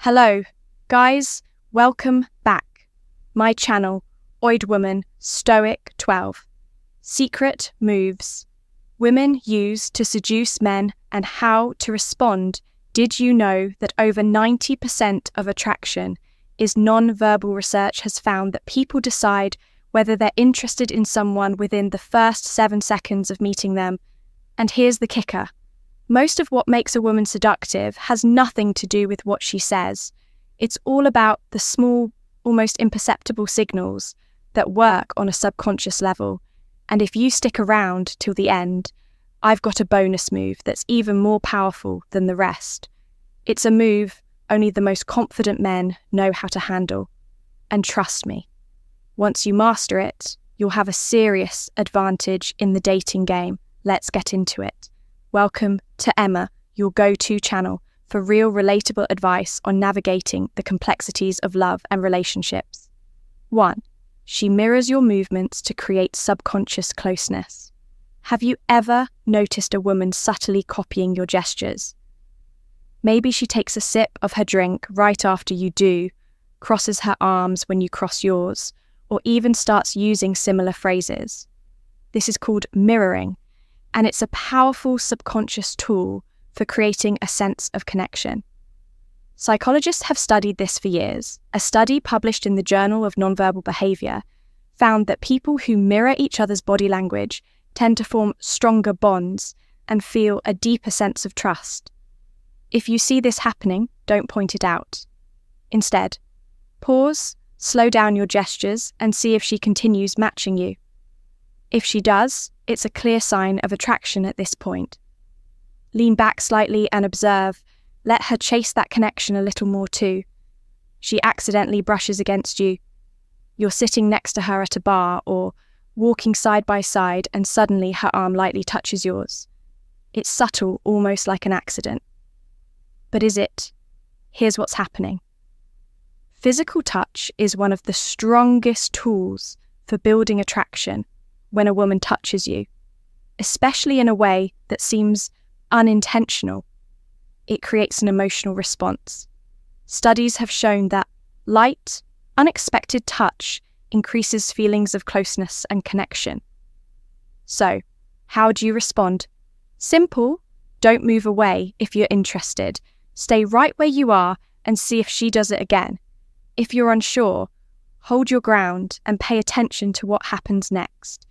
Hello, guys, welcome back. My channel, Oid Woman Stoic 12. Secret moves women use to seduce men and how to respond. Did you know that over 90% of attraction is non-verbal? Research has found that people decide whether they're interested in someone within the first 7 seconds of meeting them. And here's the kicker. Most of what makes a woman seductive has nothing to do with what she says. It's all about the small, almost imperceptible signals that work on a subconscious level. And if you stick around till the end, I've got a bonus move that's even more powerful than the rest. It's a move only the most confident men know how to handle. And trust me, once you master it, you'll have a serious advantage in the dating game. Let's get into it. Welcome to Emma, your go-to channel for real relatable advice on navigating the complexities of love and relationships. 1. She mirrors your movements to create subconscious closeness. Have you ever noticed a woman subtly copying your gestures? Maybe she takes a sip of her drink right after you do, crosses her arms when you cross yours, or even starts using similar phrases. This is called mirroring, and it's a powerful subconscious tool for creating a sense of connection. Psychologists have studied this for years. A study published in the Journal of Nonverbal Behavior found that people who mirror each other's body language tend to form stronger bonds and feel a deeper sense of trust. If you see this happening, don't point it out. Instead, pause, slow down your gestures, and see if she continues matching you. If she does, it's a clear sign of attraction at this point. Lean back slightly and observe. Let her chase that connection a little more too. She accidentally brushes against you. You're sitting next to her at a bar or walking side by side and suddenly her arm lightly touches yours. It's subtle, almost like an accident. But is it? Here's what's happening. Physical touch is one of the strongest tools for building attraction when a woman touches you, especially in a way that seems unintentional. It creates an emotional response. Studies have shown that light, unexpected touch increases feelings of closeness and connection. So, how do you respond? Simple. Don't move away if you're interested. Stay right where you are and see if she does it again. If you're unsure, hold your ground and pay attention to what happens next.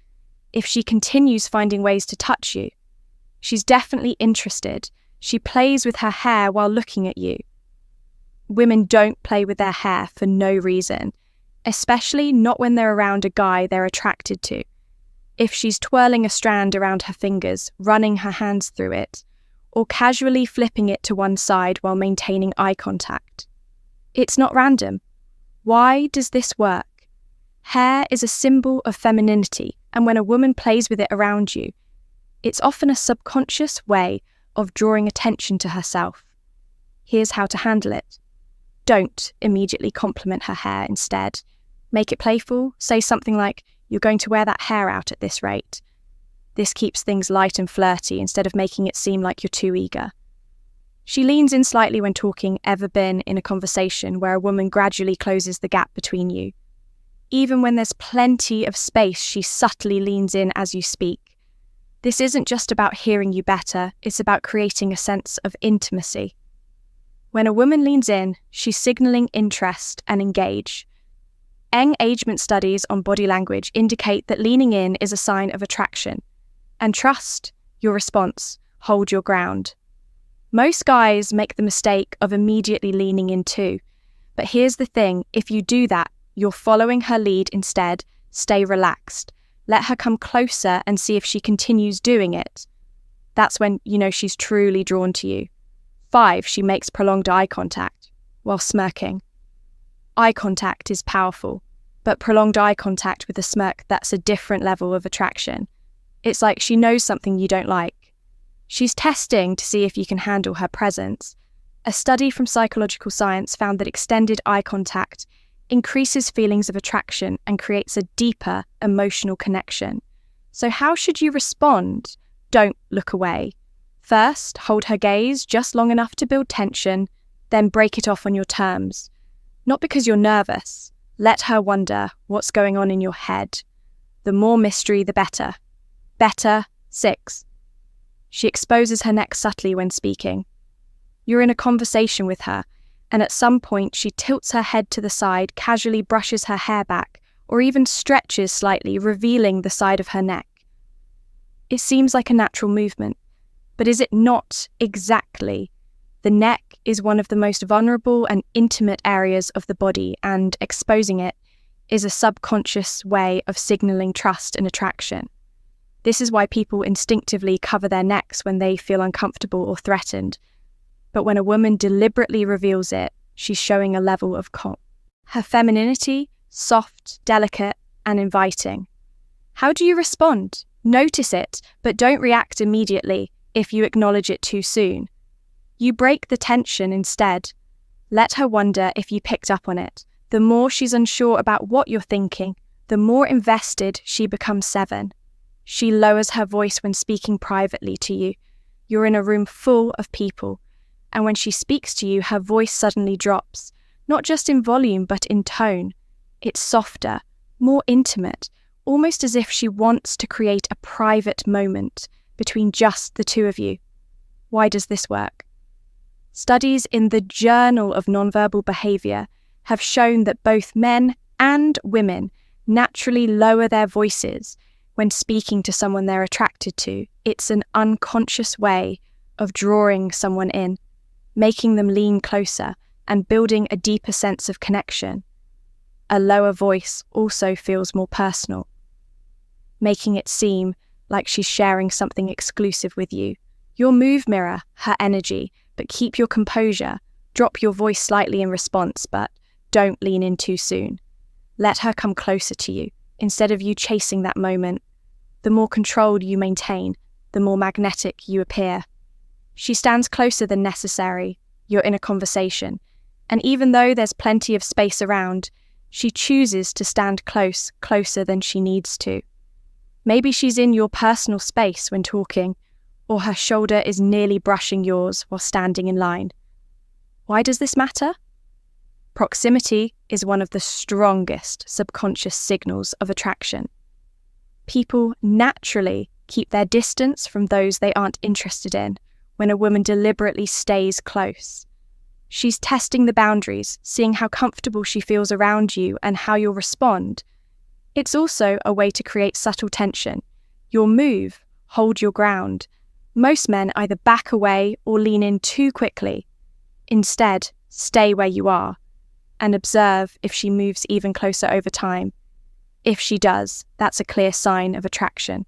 If she continues finding ways to touch you, she's definitely interested. She plays with her hair while looking at you. Women don't play with their hair for no reason, especially not when they're around a guy they're attracted to. If she's twirling a strand around her fingers, running her hands through it, or casually flipping it to one side while maintaining eye contact, it's not random. Why does this work? Hair is a symbol of femininity, and when a woman plays with it around you, it's often a subconscious way of drawing attention to herself. Here's how to handle it. Don't immediately compliment her hair. Instead, make it playful. Say something like, "You're going to wear that hair out at this rate." This keeps things light and flirty instead of making it seem like you're too eager. She leans in slightly when talking. Ever been in a conversation where a woman gradually closes the gap between you? Even when there's plenty of space, she subtly leans in as you speak. This isn't just about hearing you better, it's about creating a sense of intimacy. When a woman leans in, she's signaling interest and engage. Engagement studies on body language indicate that leaning in is a sign of attraction. And trust your response. Hold your ground. Most guys make the mistake of immediately leaning in too. But here's the thing, if you do that, you're following her lead instead. Stay relaxed. Let her come closer and see if she continues doing it. That's when you know she's truly drawn to you. 5. She makes prolonged eye contact while smirking. Eye contact is powerful, but prolonged eye contact with a smirk, that's a different level of attraction. It's like she knows something you don't like. She's testing to see if you can handle her presence. A study from psychological science found that extended eye contact increases feelings of attraction and creates a deeper emotional connection. So how should you respond? Don't look away. First, hold her gaze just long enough to build tension, then break it off on your terms. Not because you're nervous. Let her wonder what's going on in your head. The more mystery, the better. Better, 6. She exposes her neck subtly when speaking. You're in a conversation with her, and at some point she tilts her head to the side, casually brushes her hair back, or even stretches slightly, revealing the side of her neck. It seems like a natural movement, but is it not exactly? The neck is one of the most vulnerable and intimate areas of the body, and exposing it is a subconscious way of signaling trust and attraction. This is why people instinctively cover their necks when they feel uncomfortable or threatened. But when a woman deliberately reveals it, she's showing a level of her femininity, soft, delicate, and inviting. How do you respond? Notice it, but don't react immediately if you acknowledge it too soon. You break the tension instead. Let her wonder if you picked up on it. The more she's unsure about what you're thinking, the more invested she becomes. 7. She lowers her voice when speaking privately to you. You're in a room full of people, and when she speaks to you, her voice suddenly drops, not just in volume but in tone. It's softer, more intimate, almost as if she wants to create a private moment between just the two of you. Why does this work? Studies in the Journal of Nonverbal Behavior have shown that both men and women naturally lower their voices when speaking to someone they're attracted to. It's an unconscious way of drawing someone in, making them lean closer and building a deeper sense of connection. A lower voice also feels more personal, making it seem like she's sharing something exclusive with you. Your move mirror her energy, but keep your composure. Drop your voice slightly in response, but don't lean in too soon. Let her come closer to you, instead of you chasing that moment. The more controlled you maintain, the more magnetic you appear. She stands closer than necessary. You're in a conversation, and even though there's plenty of space around, she chooses to stand closer than she needs to. Maybe she's in your personal space when talking, or her shoulder is nearly brushing yours while standing in line. Why does this matter? Proximity is one of the strongest subconscious signals of attraction. People naturally keep their distance from those they aren't interested in when a woman deliberately stays close. She's testing the boundaries, seeing how comfortable she feels around you and how you'll respond. It's also a way to create subtle tension. Your move, hold your ground. Most men either back away or lean in too quickly. Instead, stay where you are and observe if she moves even closer over time. If she does, that's a clear sign of attraction.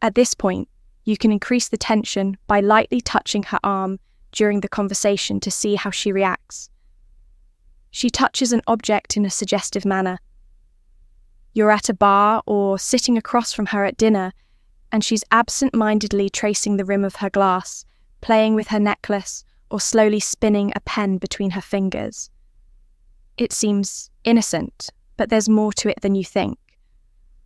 At this point, you can increase the tension by lightly touching her arm during the conversation to see how she reacts. She touches an object in a suggestive manner. You're at a bar or sitting across from her at dinner, and she's absent-mindedly tracing the rim of her glass, playing with her necklace, or slowly spinning a pen between her fingers. It seems innocent, but there's more to it than you think.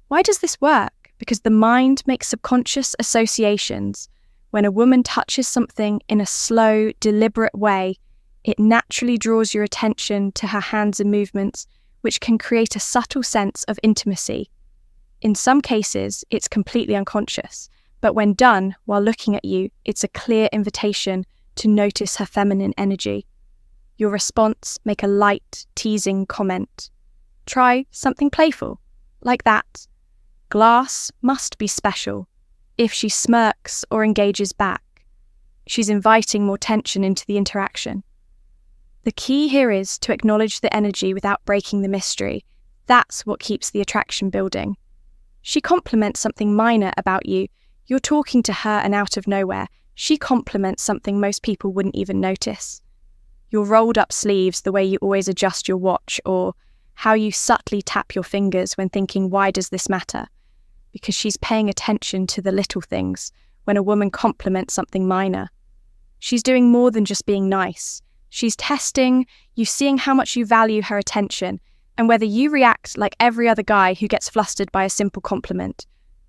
Why does this work? Because the mind makes subconscious associations. When a woman touches something in a slow, deliberate way, it naturally draws your attention to her hands and movements, which can create a subtle sense of intimacy. In some cases, it's completely unconscious, but when done while looking at you, it's a clear invitation to notice her feminine energy. Your response, make a light, teasing comment. Try something playful, like that. Glass must be special. If she smirks or engages back, she's inviting more tension into the interaction. The key here is to acknowledge the energy without breaking the mystery. That's what keeps the attraction building. She compliments something minor about you. You're talking to her and out of nowhere, she compliments something most people wouldn't even notice. Your rolled up sleeves, the way you always adjust your watch, or how you subtly tap your fingers when thinking, why does this matter? Because she's paying attention to the little things when a woman compliments something minor. She's doing more than just being nice. She's testing you, seeing how much you value her attention, and whether you react like every other guy who gets flustered by a simple compliment.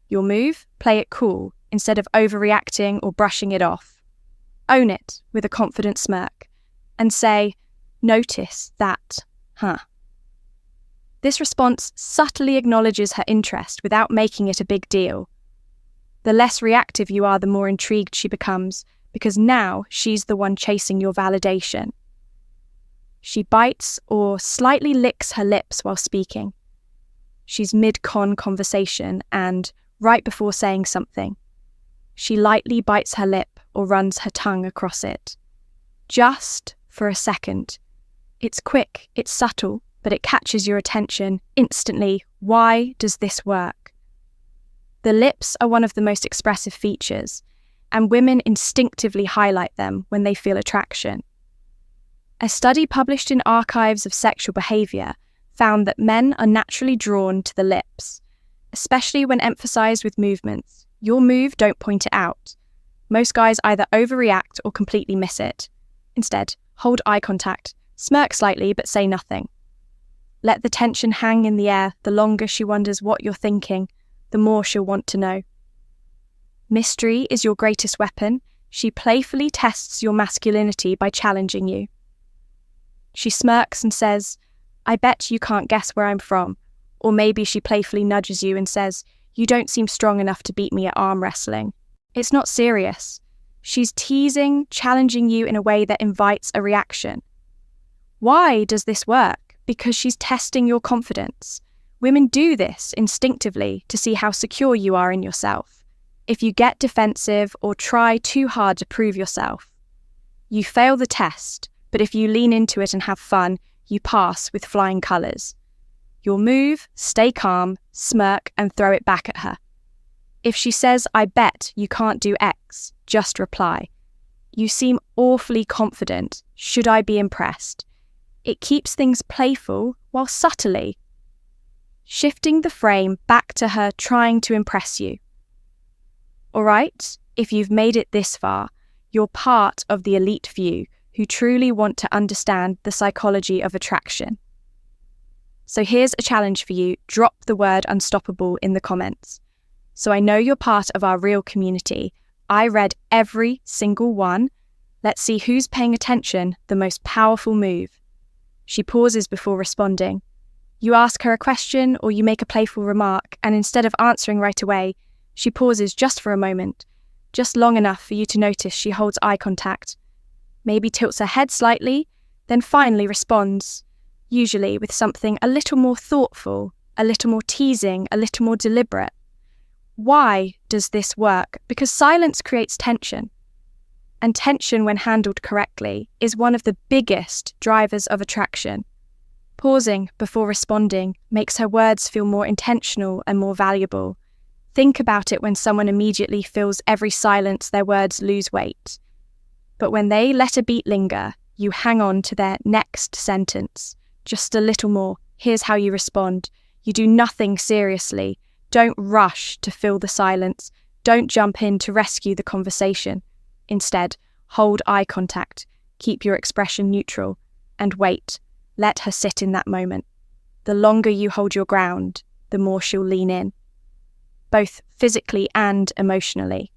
Your move? Play it cool, instead of overreacting or brushing it off. Own it with a confident smirk. and say, "Notice that, huh?" This response subtly acknowledges her interest without making it a big deal. The less reactive you are, the more intrigued she becomes, because now she's the one chasing your validation. She bites or slightly licks her lips while speaking. She's mid-con conversation and, right before saying something, she lightly bites her lip or runs her tongue across it. Just for a second. It's quick, it's subtle, but it catches your attention instantly. Why does this work? The lips are one of the most expressive features, and women instinctively highlight them when they feel attraction. A study published in Archives of Sexual Behavior found that men are naturally drawn to the lips, especially when emphasized with movements. Your move, don't point it out. Most guys either overreact or completely miss it. Instead, hold eye contact, smirk slightly but say nothing. Let the tension hang in the air. The longer she wonders what you're thinking, the more she'll want to know. Mystery is your greatest weapon. She playfully tests your masculinity by challenging you. She smirks and says, "I bet you can't guess where I'm from." Or maybe she playfully nudges you and says, "You don't seem strong enough to beat me at arm wrestling." It's not serious. She's teasing, challenging you in a way that invites a reaction. Why does this work? Because she's testing your confidence. Women do this instinctively to see how secure you are in yourself. If you get defensive or try too hard to prove yourself, you fail the test, but if you lean into it and have fun, you pass with flying colours. Your move, stay calm, smirk, and throw it back at her. If she says, "I bet you can't do X," just reply, "You seem awfully confident. Should I be impressed?" It keeps things playful while subtly shifting the frame back to her trying to impress you. All right, if you've made it this far, you're part of the elite few who truly want to understand the psychology of attraction. So here's a challenge for you. Drop the word unstoppable in the comments. So I know you're part of our real community. I read every single one. Let's see who's paying attention. The most powerful move. She pauses before responding. You ask her a question or you make a playful remark, and instead of answering right away, she pauses just for a moment, just long enough for you to notice she holds eye contact, maybe tilts her head slightly, then finally responds, usually with something a little more thoughtful, a little more teasing, a little more deliberate. Why does this work? Because silence creates tension. And tension, when handled correctly, is one of the biggest drivers of attraction. Pausing before responding makes her words feel more intentional and more valuable. Think about it when someone immediately fills every silence, their words lose weight. But when they let a beat linger, you hang on to their next sentence. Just a little more. Here's how you respond. You do nothing seriously. Don't rush to fill the silence. Don't jump in to rescue the conversation. Instead, hold eye contact, keep your expression neutral, and wait. Let her sit in that moment. The longer you hold your ground, the more she'll lean in, both physically and emotionally.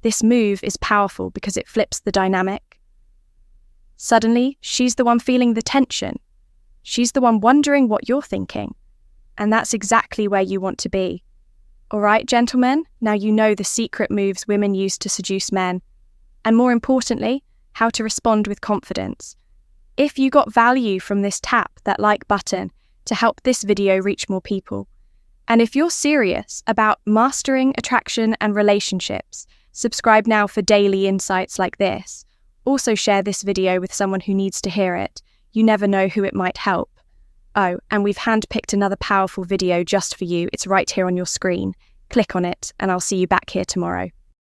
This move is powerful because it flips the dynamic. Suddenly, she's the one feeling the tension. She's the one wondering what you're thinking. And that's exactly where you want to be. All right, gentlemen, now you know the secret moves women use to seduce men. And more importantly, how to respond with confidence. If you got value from this, tap that like button to help this video reach more people. And if you're serious about mastering attraction and relationships, subscribe now for daily insights like this. Also share this video with someone who needs to hear it. You never know who it might help. Oh, and we've handpicked another powerful video just for you. It's right here on your screen. Click on it and I'll see you back here tomorrow.